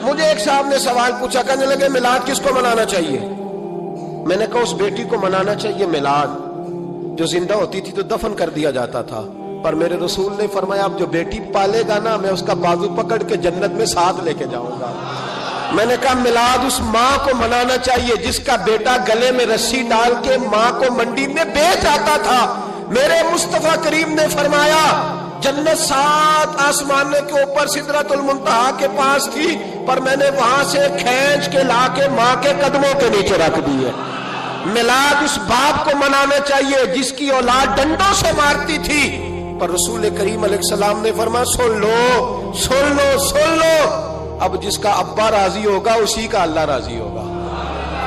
مجھے ایک صاحب نے سوال پوچھا، کہنے لگے میلاد کس کو منانا چاہیے؟ میں نے کہا اس بیٹی کو منانا چاہیے میلاد جو زندہ ہوتی تھی تو دفن کر دیا جاتا تھا، پر میرے رسول نے فرمایا اب جو بیٹی پالے گا نا میں اس کا بازو پکڑ کے جنت میں ساتھ لے کے جاؤں گا۔ میں نے کہا میلاد اس ماں کو منانا چاہیے جس کا بیٹا گلے میں رسی ڈال کے ماں کو منڈی میں بیچ آتا تھا۔ میرے مصطفیٰ کریم نے فرمایا جنت 7 آسمان کے اوپر سدرۃ المنتہا کے پاس تھی، پر میں نے وہاں سے کھینچ کے لا کے ماں کے قدموں کے نیچے رکھ دی ہے۔ میلاد اس باپ کو منانا چاہیے جس کی اولاد ڈنڈوں سے مارتی تھی، پر رسول کریم علیہ السلام نے فرمایا سن لو سن لو سن لو، اب جس کا ابا راضی ہوگا اسی کا اللہ راضی ہوگا۔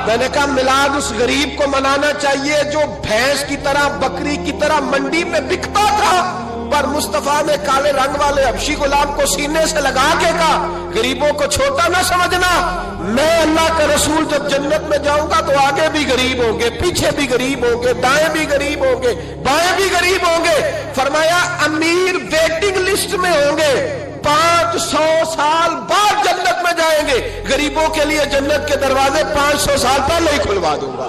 میں نے کہا میلاد اس غریب کو منانا چاہیے جو بھینس کی طرح بکری کی طرح منڈی میں بکتا تھا، پر مصطفیٰ نے کالے رنگ والے حبشی غلام کو سینے سے لگا کے کہا غریبوں کو چھوٹا نہ سمجھنا، میں اللہ کا رسول جب جنت میں جاؤں گا تو آگے بھی غریب ہوں گے، پیچھے بھی غریب ہوں گے، دائیں بھی غریب ہوں گے، بائیں بھی غریب ہوں گے۔ فرمایا امیر ویٹنگ لسٹ میں ہوں گے، 500 سال بعد جنت میں جائیں گے، غریبوں کے لیے جنت کے دروازے 500 سال پہلے ہی کھلوا دوں گا۔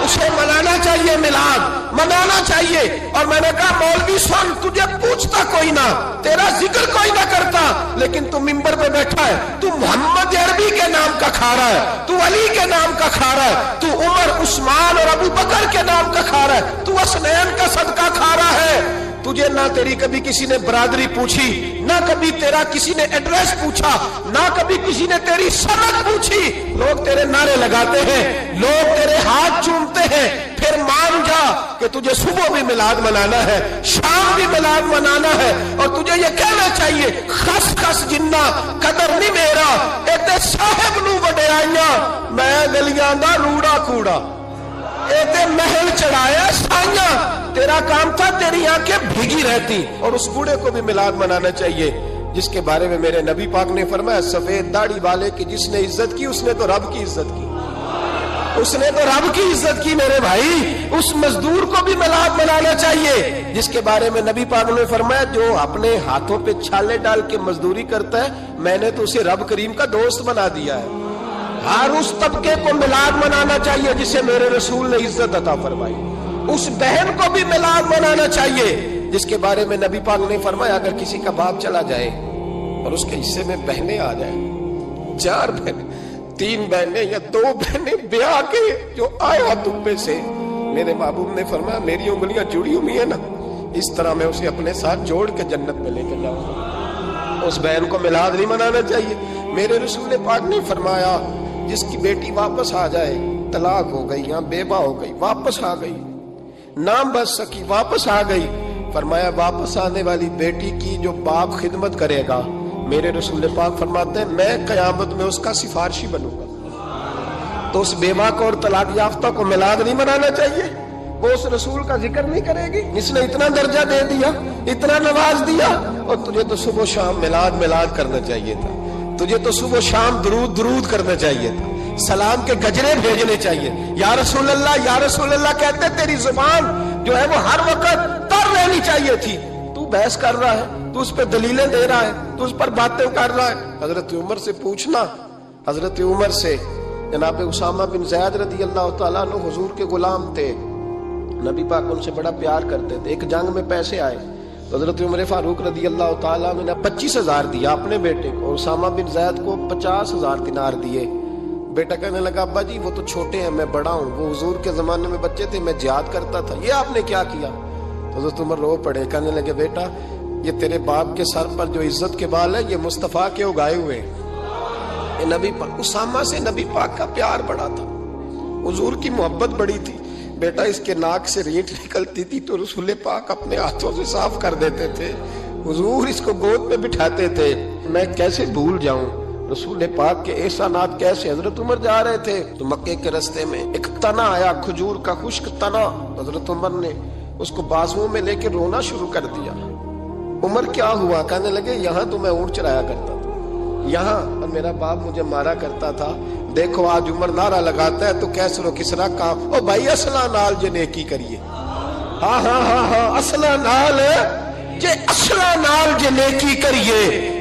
اسے منانا چاہیے، میلاد منانا چاہیے۔ اور میں نے کہا مولوی سن، تجھے پوچھتا کوئی نہ، تیرا ذکر کوئی نہ کرتا، لیکن تو منبر پہ بیٹھا ہے، تو محمد عربی کے نام کا کھا رہا ہے، تو علی کے نام کا کھا رہا ہے، تو عمر عثمان اور ابو بکر کے نام کا کھا رہا ہے، تو حسنین کا صدقہ کھا رہا ہے۔ تجھے نہ تیری کبھی کسی نے برادری پوچھی، نہ کبھی تیرا کسی نے ایڈریس پوچھا، نہ کبھی کسی نے تیری سند پوچھی، لوگ تیرے نعرے لگاتے ہیں، لوگ تیرے ہاتھ چومتے ہیں، پھر مان جا کہ تجھے صبح بھی میلاد منانا ہے، شام بھی میلاد منانا ہے، اور تجھے یہ کہنا چاہیے خس خس جنہ قدر نہیں میرا ایتے صاحب نو وڈیائیاں میں گلیاں دا روڑا کوڑا، ایتے محل چڑھایا سائیاں، تیرا کام تھا تیری آنکھیں بھیگی رہتی۔ اور اس بوڑھے کو بھی میلاد منانا چاہیے جس کے بارے میں میرے نبی پاک نے فرمایا سفید داڑھی والے کی جس نے عزت کی اس نے تو رب کی عزت کی، اس نے تو رب کی عزت کی میرے بھائی۔ اس مزدور کو بھی میلاد منانا چاہیے جس کے بارے میں نبی پاک نے فرمایا جو اپنے ہاتھوں پہ چھالے ڈال کے مزدوری کرتا ہے میں نے تو اسے رب کریم کا دوست بنا دیا ہے۔ ہر اس طبقے کو میلاد منانا چاہیے جسے میرے رسول نے عزت عطا فرمائی۔ اس بہن کو بھی میلاد منانا چاہیے جس کے بارے میں نبی پاک نے فرمایا اگر کسی کا باپ چلا جائے اور اس کے حصے میں بہنیں آ جائیں، 4 بہنیں، 3 بہنیں یا 2 بہنیں بیاہ کے جو آیا تمبے سے، میرے محبوب نے فرمایا میری انگلیاں جڑی ہوئی ہیں نا اس طرح میں اسے اپنے ساتھ جوڑ کے جنت میں لے کے جاؤں گا۔ اس بہن کو میلاد نہیں منانا چاہیے۔ میرے رسول پاک نے فرمایا جس کی بیٹی واپس آ جائے، طلاق ہو گئی یا بیوہ ہو گئی، واپس آ گئی، نام بچ سکی واپس آ گئی، فرمایا واپس آنے والی بیٹی کی جو باپ خدمت کرے گا میرے رسول پاک فرماتے ہیں میں قیامت میں اس کا سفارشی بنوں گا۔ تو اس بیوہ کو اور طلاق یافتہ کو میلاد نہیں منانا چاہیے؟ وہ اس رسول کا ذکر نہیں کرے گی جس نے اتنا درجہ دے دیا، اتنا نواز دیا؟ اور تجھے تو صبح و شام میلاد میلاد کرنا چاہیے تھا، تجھے تو صبح و شام درود درود کرنا چاہیے تھا، سلام کے گجرے بھیجنے چاہیے۔ یا رسول اللہ کہتے تیری زبان جو ہے وہ ہر وقت تر رہنی چاہیے تھی، تو بحث کر رہا ہے، تو اس پہ دلیلیں دے رہا ہے، تو اس پر باتیں کر رہا ہے۔ حضرت عمر سے پوچھنا، حضرت عمر سے جناب اسامہ بن زید رضی اللہ تعالیٰ عنہ حضور کے غلام تھے، نبی پاک ان سے بڑا پیار کرتے تھے۔ ایک جنگ میں پیسے آئے تو حضرت عمر فاروق رضی اللہ تعالیٰ عنہ نے 25,000 دیا اپنے بیٹے کو، اور اسامہ بن زید کو 50,000 دینار دیے۔ بیٹا کہنے لگا ابا جی وہ تو چھوٹے ہیں میں بڑا ہوں، وہ حضور کے زمانے میں بچے تھے میں جہاد کرتا تھا، یہ آپ نے کیا کیا؟ تو حضرت عمر رو پڑے، کہنے لگے بیٹا یہ تیرے باپ کے سر پر جو عزت کے بال ہے یہ مصطفیٰ کے اگائے ہوئے ہیں۔ یہ نبی پاک، اسامہ سے نبی پاک کا پیار بڑا تھا، حضور کی محبت بڑی تھی۔ بیٹا اس کے ناک سے ریٹ نکلتی تھی تو رسول پاک اپنے ہاتھوں سے صاف کر دیتے تھے، حضور اس کو گود میں بٹھاتے تھے۔ میں کیسے بھول جاؤں رسول پاک کے احسانات کیسے۔ حضرت عمر جا رہے تھے تو مکے کے رستے میں ایک تنا آیا، کھجور کا خشک تنا، حضرت عمر نے اس کو بازوؤں میں لے کے رونا شروع کر دیا۔ عمر کیا ہوا؟ کہنے لگے یہاں تو میں اونٹ چرایا کرتا تھا، یہاں اور میرا باپ مجھے مارا کرتا تھا، دیکھو آج عمر نعرہ لگاتا ہے تو کیسر و کسرا کام، او بھائی اصلا نال جے نیکی کریے، ہاں ہاں ہاں ہاں اصلا نال جے، اصلا نال جے نیکی کریے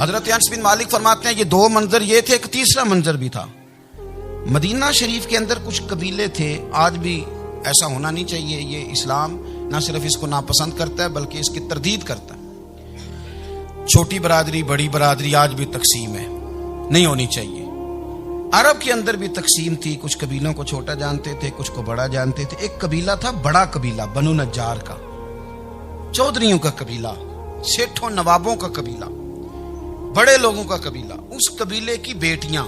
حضرت انس بن مالک فرماتے ہیں یہ دو منظر یہ تھے، ایک تیسرا منظر بھی تھا۔ مدینہ شریف کے اندر کچھ قبیلے تھے، آج بھی ایسا ہونا نہیں چاہیے، یہ اسلام نہ صرف اس کو ناپسند کرتا ہے بلکہ اس کی تردید کرتا ہے۔ چھوٹی برادری بڑی برادری آج بھی تقسیم ہے، نہیں ہونی چاہیے۔ عرب کے اندر بھی تقسیم تھی، کچھ قبیلوں کو چھوٹا جانتے تھے، کچھ کو بڑا جانتے تھے۔ ایک قبیلہ تھا بڑا قبیلہ، بنو نجار کا، چودھریوں کا قبیلہ، سیٹھوں نوابوں کا قبیلہ، بڑے لوگوں کا قبیلہ۔ اس قبیلے کی بیٹیاں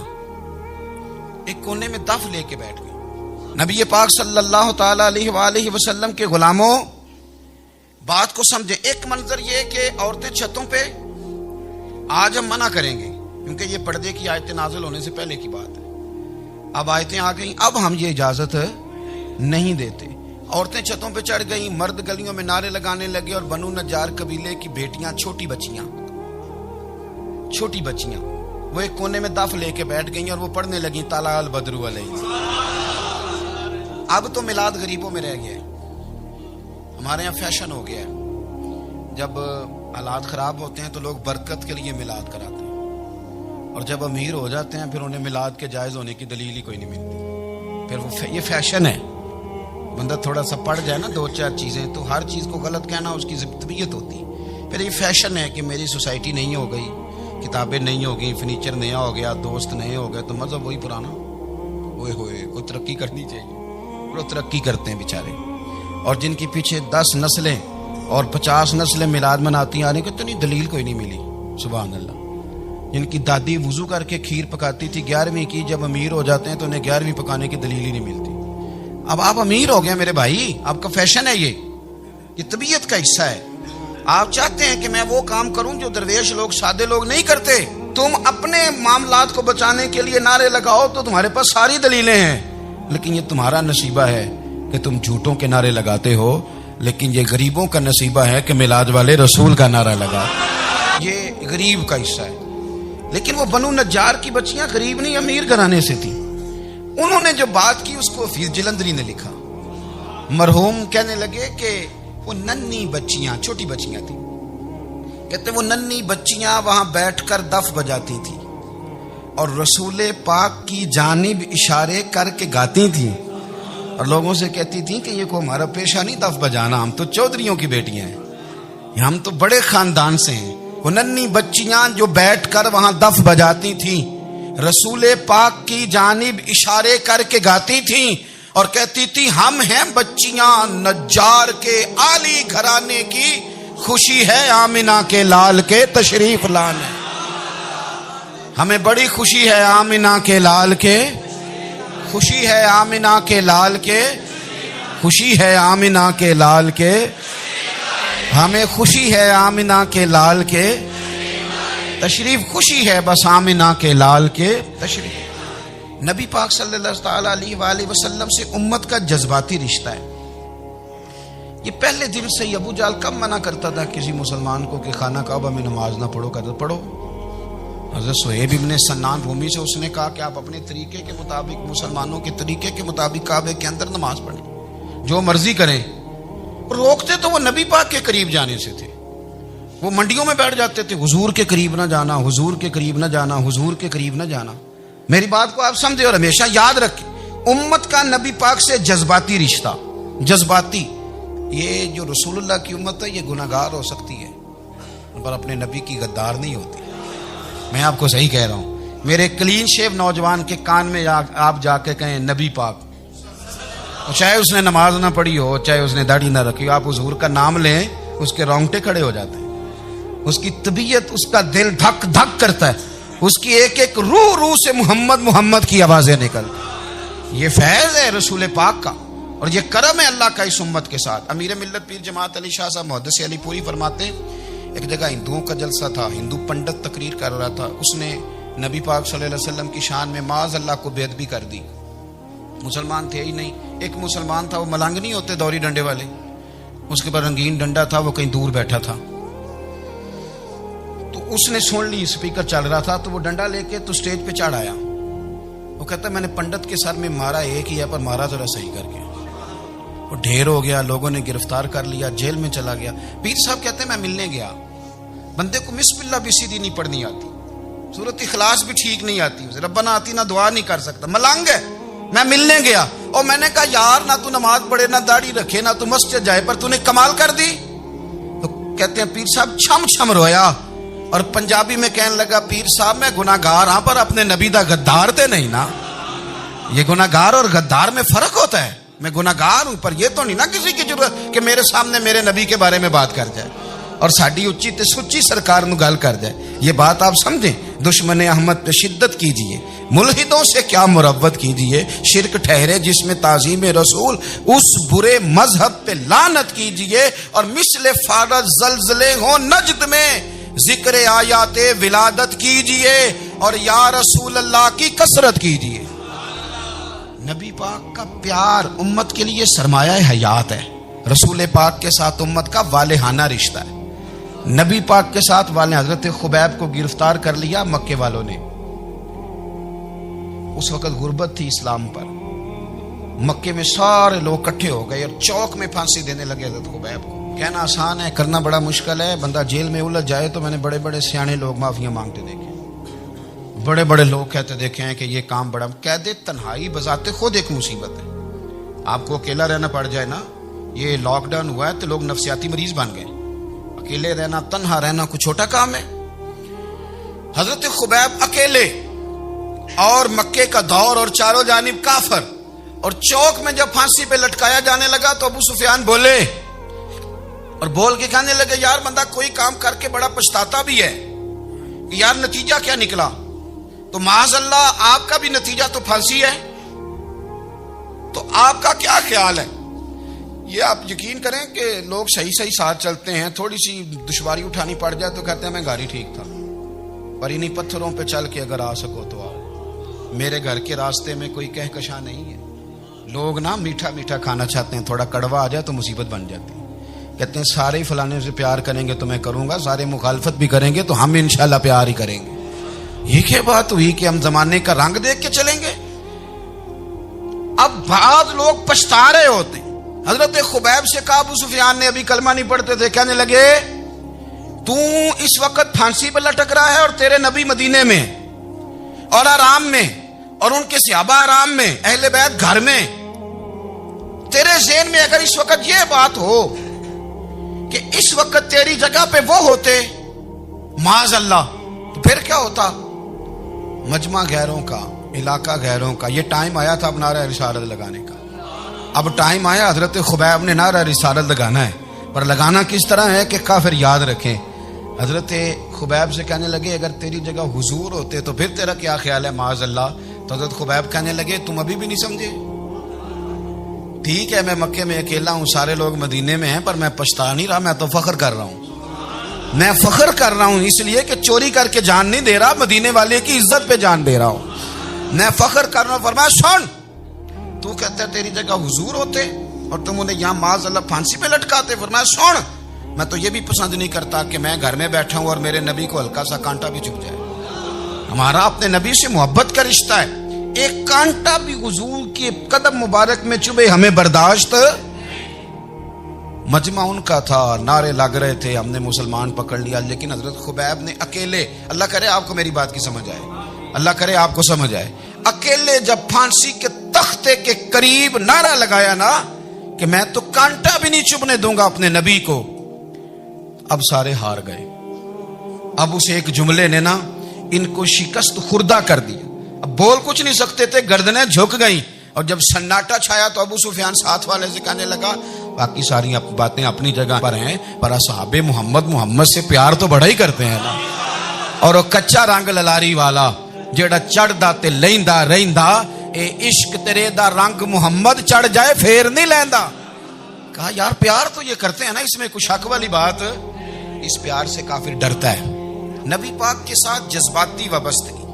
ایک کونے میں دف لے کے بیٹھ گئی۔ نبی پاک صلی اللہ تعالی علیہ وآلہ وسلم کے غلاموں بات کو سمجھیں۔ ایک منظر یہ کہ عورتیں چھتوں پہ، آج ہم منع کریں گے کیونکہ یہ پردے کی آیتیں نازل ہونے سے پہلے کی بات ہے، اب آیتیں آ گئیں، اب ہم یہ اجازت نہیں دیتے۔ عورتیں چھتوں پہ چڑھ گئیں، مرد گلیوں میں نعرے لگانے لگے، اور بنو نجار قبیلے کی بیٹیاں، چھوٹی بچیاں وہ ایک کونے میں دف لے کے بیٹھ گئیں اور وہ پڑھنے لگیں طلع البدر علیہ۔ اب تو میلاد غریبوں میں رہ گیا ہے، ہمارے یہاں فیشن ہو گیا ہے، جب حالات خراب ہوتے ہیں تو لوگ برکت کے لیے میلاد کراتے ہیں، اور جب امیر ہو جاتے ہیں پھر انہیں میلاد کے جائز ہونے کی دلیل ہی کوئی نہیں ملتی، پھر وہ یہ فیشن ہے۔ بندہ تھوڑا سا پڑھ جائے نا دو چار چیزیں تو ہر چیز کو غلط کہنا اس کی طبیعت ہوتی، پھر یہ فیشن ہے کہ میری سوسائٹی نہیں ہو گئی، کتابیں نہیں ہو گئی، فرنیچر نیا ہو گیا، دوست نئے ہو گئے تو مذہب وہی پرانا۔ ہوئے کوئی ترقی کرنی چاہیے، وہ ترقی کرتے ہیں بیچارے، اور جن کی پیچھے 10 نسلیں اور 50 نسلیں میلاد مناتی آ رہی کہ اتنی دلیل کوئی نہیں ملی، سبحان اللہ۔ جن کی دادی وضو کر کے کھیر پکاتی تھی 11ویں کی، جب امیر ہو جاتے ہیں تو انہیں 11ویں پکانے کی دلیل ہی نہیں ملتی۔ اب آپ امیر ہو گئے میرے بھائی، آپ کا فیشن ہے، یہ طبیعت کا حصہ ہے۔ آپ چاہتے ہیں کہ میں وہ کام کروں جو درویش لوگ، سادے لوگ نہیں کرتے۔ تم اپنے معاملات کو بچانے کے لیے نعرے لگاؤ تو تمہارے پاس ساری دلیلیں ہیں، لیکن یہ تمہارا نصیبہ ہے کہ تم جھوٹوں کے نعرے لگاتے ہو، لیکن یہ غریبوں کا نصیبہ ہے کہ میلاد والے رسول کا نعرہ لگا۔ یہ غریب کا حصہ ہے۔ لیکن وہ بنو نجار کی بچیاں غریب نہیں، امیر گھرانے سے تھیں۔ انہوں نے جو بات کی اس کو حفیظ جلندری نے لکھا۔ مرحوم کہنے لگے کہ وہ ننھی بچیاں، چھوٹی بچیاں تھیں، کہتے وہ ننھی بچیاں وہاں بیٹھ کر دف بجاتی تھیں اور رسول پاک کی جانب اشارے کر کے گاتی تھیں، اور لوگوں سے کہتی تھیں کہ یہ کو ہمارا پیشہ نہیں دف بجانا، ہم تو چودھریوں کی بیٹیاں ہیں، ہم تو بڑے خاندان سے ہیں۔ وہ ننھی بچیاں جو بیٹھ کر وہاں دف بجاتی تھیں، رسول پاک کی جانب اشارے کر کے گاتی تھیں اور کہتی تھی ہم ہیں بچیاں نجار کے عالی گھرانے کی، خوشی ہے آمنہ کے لال کے تشریف لانے، ہمیں بڑی خوشی ہے آمنہ کے لال کے، خوشی ہے آمنہ کے لال کے، خوشی ہے آمنہ کے لال کے، ہمیں خوشی ہے آمنہ کے لال کے تشریف، خوشی ہے بس آمنہ کے لال کے تشریف۔ نبی پاک صلی اللہ تعالی علیہ وآلہ وسلم سے امت کا جذباتی رشتہ ہے۔ یہ پہلے دن سے ہی ابو جہل کم منع کرتا تھا کسی مسلمان کو کہ خانہ کعبہ میں نماز نہ پڑھو، کہتا پڑھو۔ حضرت صہیب ابن سنان رومی سے اس نے کہا کہ آپ اپنے طریقے کے مطابق، مسلمانوں کے طریقے کے مطابق کعبے کے اندر نماز پڑھیں، جو مرضی کریں۔ روکتے تو وہ نبی پاک کے قریب جانے سے تھے، وہ منڈیوں میں بیٹھ جاتے تھے، حضور کے قریب نہ جانا، حضور کے قریب نہ جانا، حضور کے قریب نہ جانا۔ میری بات کو آپ سمجھے اور ہمیشہ یاد رکھیں، امت کا نبی پاک سے جذباتی رشتہ، جذباتی۔ یہ جو رسول اللہ کی امت ہے یہ گناہگار ہو سکتی ہے پر اپنے نبی کی غدار نہیں ہوتی۔ میں آپ کو صحیح کہہ رہا ہوں، میرے کلین شیو نوجوان کے کان میں آپ جا کے کہیں نبی پاک، چاہے اس نے نماز نہ پڑھی ہو، چاہے اس نے داڑھی نہ رکھی ہو، آپ حضور کا نام لیں اس کے رونگٹے کھڑے ہو جاتے ہیں، اس کی طبیعت، اس کا دل دھک دھک کرتا ہے، اس کی ایک ایک روح سے محمد محمد کی آوازیں نکل۔ یہ فیض ہے رسول پاک کا اور یہ کرم ہے اللہ کا اس امت کے ساتھ۔ امیر ملت پیر جماعت علی شاہ صاحب محدث علی پوری فرماتے ہیں ایک جگہ ہندوؤں کا جلسہ تھا، ہندو پنڈت تقریر کر رہا تھا، اس نے نبی پاک صلی اللہ علیہ وسلم کی شان میں معاذ اللہ کو بے ادبی کر دی۔ مسلمان تھے ہی نہیں، ایک مسلمان تھا، وہ ملنگ نہیں ہوتے دوری ڈنڈے والے، اس کے پر رنگین ڈنڈا تھا، وہ کہیں دور بیٹھا تھا، تو اس نے سن لی، اسپیکر چل رہا تھا، تو وہ ڈنڈا لے کے تو سٹیج پہ چڑھ آیا۔ وہ کہتا ہے میں نے پنڈت کے سر میں مارا ایک ہی ہے، پر مارا ذرا صحیح کر کے۔ وہ ڈھیر ہو گیا، لوگوں نے گرفتار کر لیا، جیل میں چلا گیا۔ پیر صاحب کہتے ہیں میں ملنے گیا، بندے کو بسم اللہ بھی سیدھی نہیں پڑھنی آتی, سورۃ اخلاص بھی ٹھیک نہیں آتی, ربنا آتینا دعا نہیں کر سکتا, ملنگ ہے. میں ملنے گیا اور میں نے کہا یار نہ تو نماز پڑھے, نہ داڑھی رکھے, نہ تو مسجد جائے, پر تو نے کمال کر دی. تو کہتے ہیں پیر صاحب چھم چھم رویا اور پنجابی میں کہنے لگا پیر صاحب میں گناہگار ہاں پر اپنے نبی دا غدار تے نہیں نا. یہ گناہگار اور غدار میں فرق ہوتا ہے. میں گناہگار ہوں پر یہ تو نہیں نا کسی کی ضرورت کہ میرے سامنے میرے نبی کے بارے میں بات کر جائے اور ساڈی اچھی تے سچی سرکار نو گل کر جائے. یہ بات آپ سمجھیں. دشمن احمد پہ شدت کیجئے, ملحدوں سے کیا مروت کیجئے, شرک ٹھہرے جس میں تعظیم رسول, اس برے مذہب پہ لعنت کیجئے, اور مثل فارض زلزلے ہوں نجد میں ذکر آیات ولادت کیجئے, اور یا رسول اللہ کی کثرت کیجئے. نبی پاک کا پیار امت کے لیے سرمایہ حیات ہے. رسول پاک کے ساتھ امت کا والہانہ رشتہ ہے. نبی پاک کے ساتھ والے حضرت خبیب کو گرفتار کر لیا مکے والوں نے. اس وقت غربت تھی اسلام پر. مکے میں سارے لوگ اکٹھے ہو گئے اور چوک میں پھانسی دینے لگے حضرت خبیب کو. کہنا آسان ہے, کرنا بڑا مشکل ہے. بندہ جیل میں الجھ جائے تو میں نے بڑے بڑے سیانے لوگ معافیاں مانگتے دیکھے, بڑے بڑے لوگ کہتے دیکھے ہیں کہ یہ کام بڑا. قید تنہائی بذات خود ایک مصیبت ہے. آپ کو اکیلا رہنا پڑ جائے نا, یہ لاک ڈاؤن ہوا ہے تو لوگ نفسیاتی مریض بن گئے. اکیلے رہنا, تنہا رہنا کوئی چھوٹا کام ہے. حضرت خبیب اکیلے اور مکے کا دور اور چاروں جانب کافر, اور چوک میں جب پھانسی پہ لٹکایا جانے لگا تو ابو سفیان بولے اور بول کے کہنے لگے یار بندہ کوئی کام کر کے بڑا پچھتاتا بھی ہے, یار نتیجہ کیا نکلا؟ تو معاذ اللہ آپ کا بھی نتیجہ تو پھانسی ہے, تو آپ کا کیا خیال ہے؟ یہ آپ یقین کریں کہ لوگ صحیح ساتھ چلتے ہیں, تھوڑی سی دشواری اٹھانی پڑ جائے تو کہتے ہیں میں گاڑی ٹھیک تھا, پر انہیں پتھروں پہ چل کے اگر آ سکو تو آؤ. میرے گھر کے راستے میں کوئی کہکشاں نہیں ہے. لوگ نا میٹھا میٹھا کھانا چاہتے ہیں, تھوڑا کڑوا آ جائے تو مصیبت بن جاتی ہے. کہتے ہیں سارے ہی فلانے سے پیار کریں گے تو میں کروں گا, سارے مخالفت بھی کریں گے تو ہم انشاءاللہ پیار ہی کریں گے. یہ کیا بات ہوئی کہ ہم زمانے کا رنگ دیکھ کے چلیں گے؟ اب بعض لوگ پچھتا رہے ہوتے ہیں. حضرت خبیب سے کہا, ابو سفیان نے ابھی کلمہ نہیں پڑھتے تھے, کہنے لگے تو اس وقت پھانسی پہ لٹک رہا ہے اور تیرے نبی مدینے میں اور آرام میں, اور ان کے صحابہ آرام میں, اہل بیت گھر میں. تیرے ذہن میں اگر اس وقت یہ بات ہو کہ اس وقت تیری جگہ پہ وہ ہوتے معاذ اللہ, تو پھر کیا ہوتا؟ مجمع غیروں کا, علاقہ غیروں کا. یہ ٹائم آیا تھا اب نعرہ رسالت لگانے کا. اب ٹائم آیا حضرت خبیب نے نعرہ رسالت لگانا ہے, پر لگانا کس طرح ہے کہ کافر یاد رکھیں. حضرت خبیب سے کہنے لگے اگر تیری جگہ حضور ہوتے تو پھر تیرا کیا خیال ہے معاذ اللہ؟ تو حضرت خبیب کہنے لگے تم ابھی بھی نہیں سمجھے. ٹھیک ہے میں مکے میں اکیلا ہوں, سارے لوگ مدینے میں ہیں, پر میں پچھتا نہیں رہا, میں تو فخر کر رہا ہوں. میں فخر کر رہا ہوں اس لیے کہ چوری کر کے جان نہیں دے رہا, مدینے والے کی عزت پہ جان دے رہا ہوں. میں فخر کر رہا ہوں. فرمایا سن, تو کہتا ہے تیری جگہ حضور ہوتے اور تم انہیں یہاں معاذ اللہ پھانسی پہ لٹکاتے. فرمایا سن, میں تو یہ بھی پسند نہیں کرتا کہ میں گھر میں بیٹھا ہوں اور میرے نبی کو ہلکا سا کانٹا بھی چبھ جائے. ہمارا اپنے نبی سے محبت کا رشتہ ہے, ایک کانٹا بھی حضور کے قدم مبارک میں چبھے ہمیں برداشت. مجمع ان کا تھا, نعرے لگ رہے تھے, ہم نے مسلمان پکڑ لیا, لیکن حضرت خبیب نے اکیلے, اللہ کرے آپ کو میری بات کی سمجھ آئے, اللہ کرے آپ کو سمجھ آئے, اکیلے جب پھانسی کے تختے کے قریب نعرہ لگایا نا کہ میں تو کانٹا بھی نہیں چبھنے دوں گا اپنے نبی کو, اب سارے ہار گئے. اب اس ایک جملے نے نا ان کو شکست خوردہ کر دیا. اب بول کچھ نہیں سکتے تھے, گردنیں جھک گئیں, اور جب سناٹا چھایا تو ابو سفیان ساتھ والے سے کہنے لگا باقی ساری باتیں اپنی جگہ پر ہیں, پر اصحاب محمد سے پیار تو بڑا ہی کرتے ہیں نا. اور وہ کچا رنگ للاری والا جیڑا چڑھدا تے لیندا رہندا, اے عشق تیرے دا رنگ محمد چڑھ جائے پھر نہیں لیندا. کہا یار پیار تو یہ کرتے ہیں نا, اس میں کوئی شک والی بات. اس پیار سے کافر ڈرتا ہے. نبی پاک کے ساتھ جذباتی وابستگی,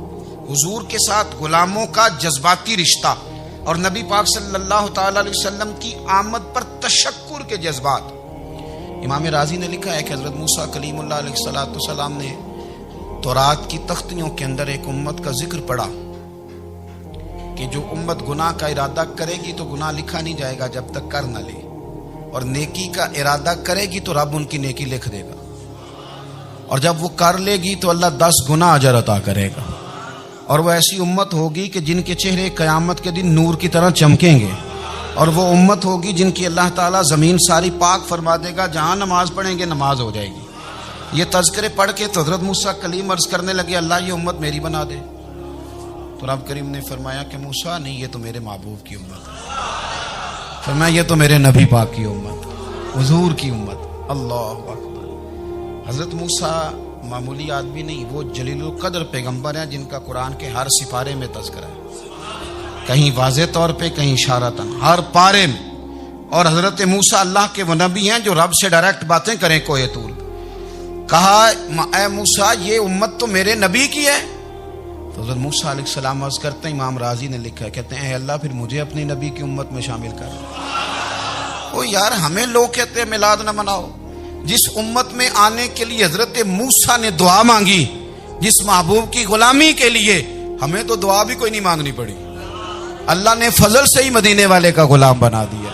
حضور کے ساتھ غلاموں کا جذباتی رشتہ, اور نبی پاک صلی اللہ تعالی علیہ وسلم کی آمد پر تشکر کے جذبات. امام رازی نے لکھا ہے کہ حضرت موسیٰ کلیم اللہ علیہ السلام نے تورات کی تختیوں کے اندر ایک امت کا ذکر پڑھا کہ جو امت گناہ کا ارادہ کرے گی تو گناہ لکھا نہیں جائے گا جب تک کر نہ لے, اور نیکی کا ارادہ کرے گی تو رب ان کی نیکی لکھ دے گا. اور جب وہ کر لے گی تو اللہ 10 گنا اجر عطا کرے گا. اور وہ ایسی امت ہوگی کہ جن کے چہرے قیامت کے دن نور کی طرح چمکیں گے. اور وہ امت ہوگی جن کی اللہ تعالیٰ زمین ساری پاک فرما دے گا, جہاں نماز پڑھیں گے نماز ہو جائے گی. یہ تذکرے پڑھ کے تو حضرت موسیٰ کلیم عرض کرنے لگے اللہ یہ امت میری بنا دے. تو رب کریم نے فرمایا کہ موسیٰ نہیں, یہ تو میرے محبوب کی امت ہے. فرمایا یہ تو میرے نبی پاک کی امت, حضور کی امت. اللہ اکبر. حضرت موسیٰ معمولی آدمی نہیں, وہ جلیل القدر پیغمبر ہیں جن کا قرآن کے ہر سپارے میں تذکرہ ہے, کہیں واضح طور پہ کہیں اشارتاً, ہر پارے میں. اور حضرت موسیٰ اللہ کے وہ نبی ہیں جو رب سے ڈائریکٹ باتیں کریں. کوہ طور کہا اے موسیٰ یہ امت تو میرے نبی کی ہے. تو حضرت موسیٰ علیہ السلام عرض کرتے ہیں, امام رازی نے لکھا ہے, کہتے ہیں اے اللہ پھر مجھے اپنی نبی کی امت میں شامل کر. او یار ہمیں لوگ کہتے ہیں میلاد نہ مناؤ. جس امت میں آنے کے لیے حضرت موسیٰ نے دعا مانگی, جس محبوب کی غلامی کے لیے, ہمیں تو دعا بھی کوئی نہیں مانگنی پڑی. اللہ نے فضل سے ہی مدینے والے کا غلام بنا دیا.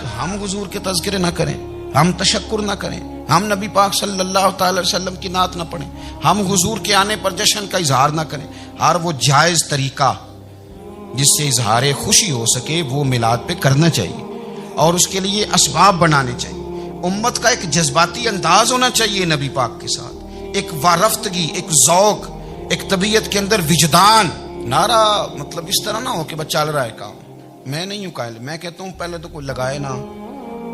تو ہم حضور کے تذکرے نہ کریں, ہم تشکر نہ کریں, ہم نبی پاک صلی اللہ تعالی وسلم کی نعت نہ پڑھیں, ہم حضور کے آنے پر جشن کا اظہار نہ کریں. ہر وہ جائز طریقہ جس سے اظہار خوشی ہو سکے وہ میلاد پہ کرنا چاہیے, اور اس کے لیے اسباب بنانے چاہیے. امت کا ایک جذباتی انداز ہونا چاہیے نبی پاک کے ساتھ, ایک وارفتگی, ایک ذوق, ایک طبیعت کے اندر وجدان. نعرہ مطلب اس طرح نہ ہو کہ بس چل رہا ہے کام. میں نہیں ہوں قائل, میں کہتا ہوں پہلے تو کوئی لگائے نہ,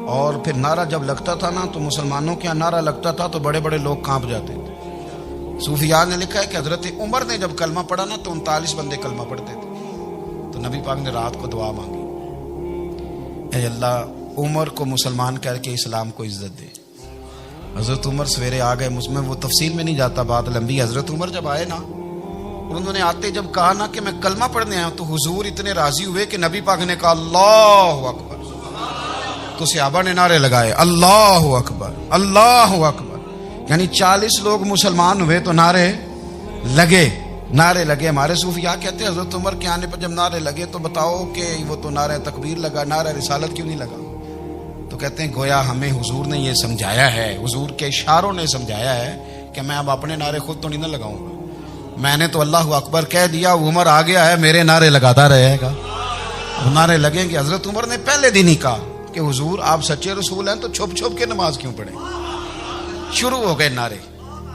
اور پھر نعرہ جب لگتا تھا نا تو مسلمانوں کے یہاں نعرہ لگتا تھا تو بڑے بڑے لوگ کانپ جاتے تھے. صوفیاء نے لکھا ہے کہ حضرت عمر نے جب کلمہ پڑھا نا تو 39 بندے کلمہ پڑھتے تھے. تو نبی پاک نے رات کو دعا مانگی, اے اللہ عمر کو مسلمان کر کے اسلام کو عزت دے. حضرت عمر سویرے آ گئے, میں وہ تفصیل میں نہیں جاتا, بات لمبی. حضرت عمر جب آئے نا, انہوں نے آتے جب کہا نا کہ میں کلمہ پڑھنے آیا ہوں, تو حضور اتنے راضی ہوئے کہ نبی پاک نے کہا اللہ اکبر. تو صحابہ نے نعرے لگائے اللہ اکبر اللہ اکبر, یعنی 40 لوگ مسلمان ہوئے تو نعرے لگے. ہمارے صوفیاء کہتے ہیں حضرت عمر کے آنے پر جب نعرے لگے تو بتاؤ کہ وہ تو نعرہ تکبیر لگا, نعرہ رسالت کیوں نہیں لگا؟ تو کہتے ہیں گویا ہمیں حضور نے یہ سمجھایا ہے, حضور کے اشاروں نے سمجھایا ہے کہ میں اب اپنے نعرے خود تو نہیں نہ لگاؤں گا, میں نے تو اللہ اکبر کہہ دیا, عمر آ گیا ہے, میرے نعرے لگاتا رہے گا. نعرے لگیں گے. حضرت عمر نے پہلے دن ہی کہا کہ حضور آپ سچے رسول ہیں تو چھپ چھپ کے نماز کیوں پڑھیں. شروع ہو گئے نعرے,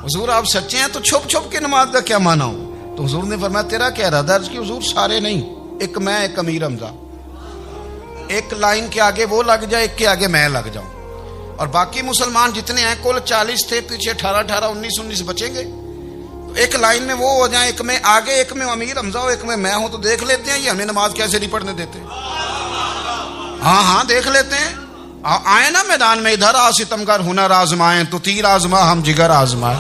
حضور آپ سچے ہیں تو چھپ چھپ کے نماز کا کیا مانا ہوں. تو حضور نے فرمایا تیرا کیا ارادہ ہے؟ کہ حضور سارے نہیں, ایک میں, ایک امیر حمزہ, ایک لائن کے آگے وہ لگ جائے, ایک کے آگے میں لگ جاؤں, اور باقی مسلمان جتنے ہیں کل 40 تھے, پیچھے 18 19 بچیں گے, ایک لائن میں وہ ہو جائیں, ایک میں آگے, ایک میں امیر حمزہ ہو, ایک میں ہوں. تو دیکھ لیتے ہیں یہ ہمیں نماز کیسے نہیں پڑھنے دیتے. ہاں دیکھ لیتے ہیں. آئے نا میدان میں, ادھر آ ستمگر ہنر آزمائیں, تو تیر آزما ہم جگر آزمائیں.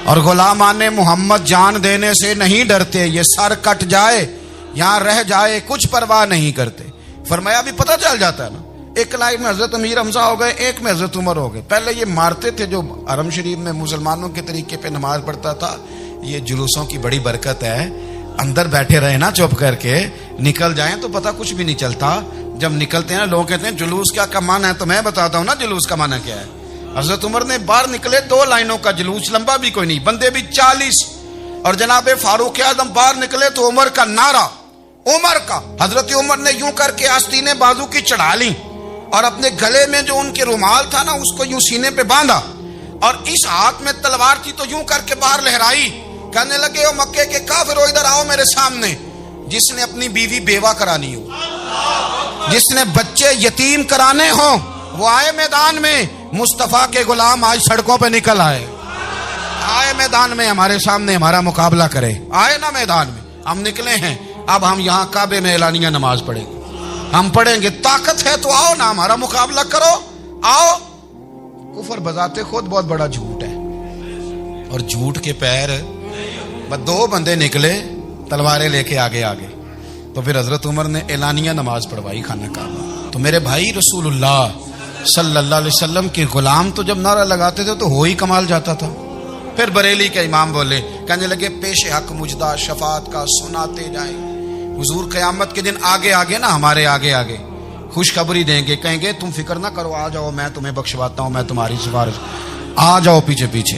اور غلامان محمد جان دینے سے نہیں ڈرتے, یہ سر کٹ جائے یہاں رہ جائے کچھ پرواہ نہیں کرتے. فرمایا بھی پتہ چل جاتا ہے نا, ایک لائن میں حضرت امیر حمزہ ہو گئے, ایک میں حضرت عمر ہو گئے. پہلے یہ مارتے تھے جو حرم شریف میں مسلمانوں کے طریقے پہ نماز پڑھتا تھا. یہ جلوسوں کی بڑی برکت ہے, اندر بیٹھے رہے نا چپ کر کے, نکل جائیں تو پتہ کچھ بھی نہیں چلتا. جب نکلتے ہیں نا لوگ کہتے ہیں جلوس کیا کا معنی ہے, تو میں بتاتا ہوں نا جلوس کا معنی کیا ہے. حضرت عمر نے باہر نکلے 2 لائنوں کا جلوس, لمبا بھی کوئی نہیں, بندے بھی 40. اور جناب فاروق اعظم باہر نکلے تو عمر کا نعرہ, عمر کا. حضرت عمر نے یوں کر کے آستینیں بازو کی چڑھا لی, اور اپنے گلے میں جو ان کے رومال تھا نا اس کو یوں سینے پہ باندھا, اور اس ہاتھ میں تلوار تھی تو یوں کر کے باہر لہرائی. کہنے لگے او مکے کے کافرو ادھر آؤ میرے سامنے. جس نے اپنی بیوی بیوہ کرانی ہو, جس نے بچے یتیم کرانے ہوں, وہ آئے میدان میں. مصطفیٰ کے غلام آج سڑکوں پہ نکل آئے میدان میں ہمارے سامنے ہمارا مقابلہ کرے. آئے نا میدان میں, ہم نکلے ہیں. اب ہم یہاں کعبے میں اعلانیہ نماز پڑھیں گے, ہم پڑھیں گے. طاقت ہے تو آؤ نا, ہمارا مقابلہ کرو, آؤ. کفر بذات خود بہت بڑا جھوٹ ہے, اور جھوٹ کے پیر بس 2 بندے نکلے تلواریں لے کے آگے. تو پھر حضرت عمر نے اعلانیہ نماز پڑھوائی خانہ کعبہ. تو میرے بھائی رسول اللہ صلی اللہ علیہ وسلم کے غلام تو جب نعرہ لگاتے تھے تو ہو ہی کمال جاتا تھا. پھر بریلی کے امام بولے, کہنے لگے پیش حق مجدہ شفاعت کا سناتے جائیں. حضور قیامت کے دن آگے نا, ہمارے آگے خوشخبری دیں گے, کہیں گے تم فکر نہ کرو, آ جاؤ میں تمہیں بخشواتا ہوں, میں تمہاری سفارش, آ جاؤ پیچھے.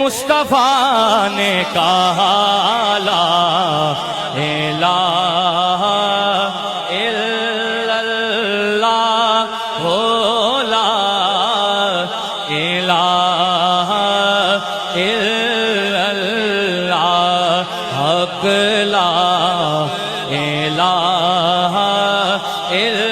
مصطفیٰ نے کہا لا الہ الا اللہ ہو لا الہ الا اللہ حق لا الہ الا